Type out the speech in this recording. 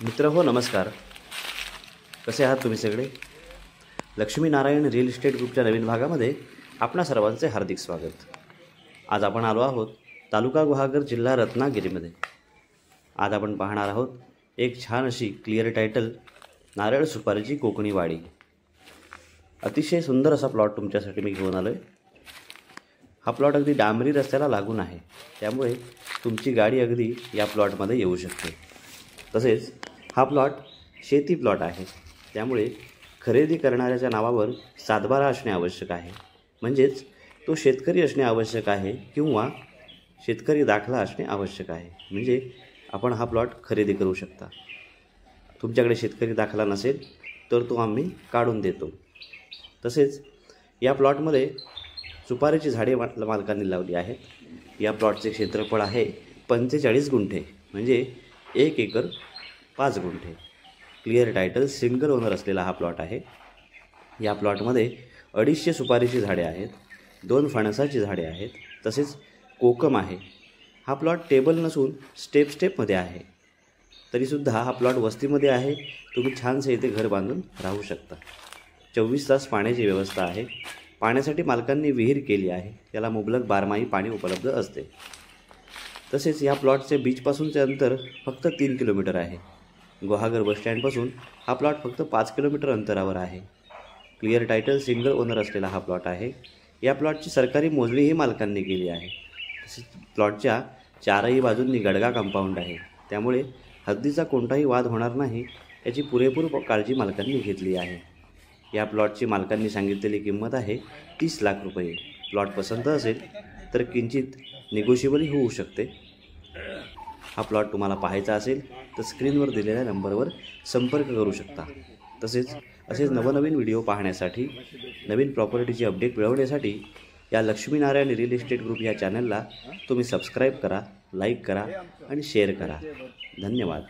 मित्र हो नमस्कार. कसे आहात तुम्ही सगळे? लक्ष्मीनारायण रिअल इस्टेट ग्रुपच्या नवीन भागामध्ये आपणा सर्वांचे हार्दिक स्वागत. आज आपण आलो आहोत तालुका गुहागर, जिल्हा रत्नागिरीमध्ये. आज आपण पाहणार आहोत एक छान अशी क्लिअर टायटल नारळ सुपारीची कोकणी वाडी. अतिशय सुंदर असा प्लॉट तुमच्यासाठी मी घेऊन आलो आहे. हा प्लॉट अगदी डांबरी रस्त्याला लागून आहे, त्यामुळे तुमची गाडी अगदी या प्लॉटमध्ये येऊ शकते. तसेच हा प्लॉट शेती प्लॉट आहे, त्यामुळे खरेदी करणाऱ्याच्या नावावर सातबारा असणे आवश्यक आहे. म्हणजेच तो शेतकरी असणे आवश्यक आहे किंवा शेतकरी दाखला असणे आवश्यक आहे, म्हणजे आपण हा प्लॉट खरेदी करू शकता. तुमच्याकडे शेतकरी दाखला नसेल तर तो आम्ही काढून देतो. तसेच या प्लॉटमध्ये सुपारीची झाडे मालकांनी लावली आहेत. या प्लॉटचे क्षेत्रफळ आहे 45 गुंठे, म्हणजे 1 एकर 5 गुंठे. क्लिअर टायटल सिंगल ओनर असलेला हा प्लॉट आहे. या प्लॉटमध्ये 250 सुपारीची झाडे आहेत, 2 फणसाची झाडे आहेत, तसेच कोकम आहे. हा प्लॉट टेबल नसून स्टेपमध्ये आहे. तरीसुद्धा हा प्लॉट वस्तीमध्ये आहे. तुम्ही छानसे इथे घर बांधून राहू शकता. 24 तास पाण्याची व्यवस्था आहे. पाण्यासाठी मालकांनी विहीर केली आहे, त्याला मुबलक बारमाही पाणी उपलब्ध असते. तसेच या प्लॉटचे बीचपासूनचे अंतर फक्त 3 किलोमीटर आहे. गुहागर बसस्टँडपासून हा प्लॉट फक्त 5 किलोमीटर अंतरावर आहे. क्लिअर टायटल सिंगल ओनर असलेला हा प्लॉट आहे. या प्लॉटची सरकारी मोजणीही मालकांनी केली आहे. तसेच प्लॉटच्या चारही बाजूंनी गडगा कंपाऊंड आहे, त्यामुळे हद्दीचा कोणताही वाद होणार नाही याची पुरेपूर काळजी मालकांनी घेतली आहे. या प्लॉटची मालकांनी सांगितलेली किंमत आहे 30 लाख रुपये. प्लॉट पसंत असेल तर किंचित निगोशिएबल होऊ शकते. हा प्लॉट तुम्हाला पाहायचा असेल तर स्क्रीनवर दिलेल्या नंबरवर संपर्क करू शकता. तसेच असेच नवनवीन व्हिडिओ पाहण्यासाठी, नवीन प्रॉपर्टीची अपडेट मिळवण्यासाठी या लक्ष्मीनारायण रिअल इस्टेट ग्रुप या चॅनलला तुम्ही सबस्क्राईब करा, लाईक करा आणि शेअर करा. धन्यवाद.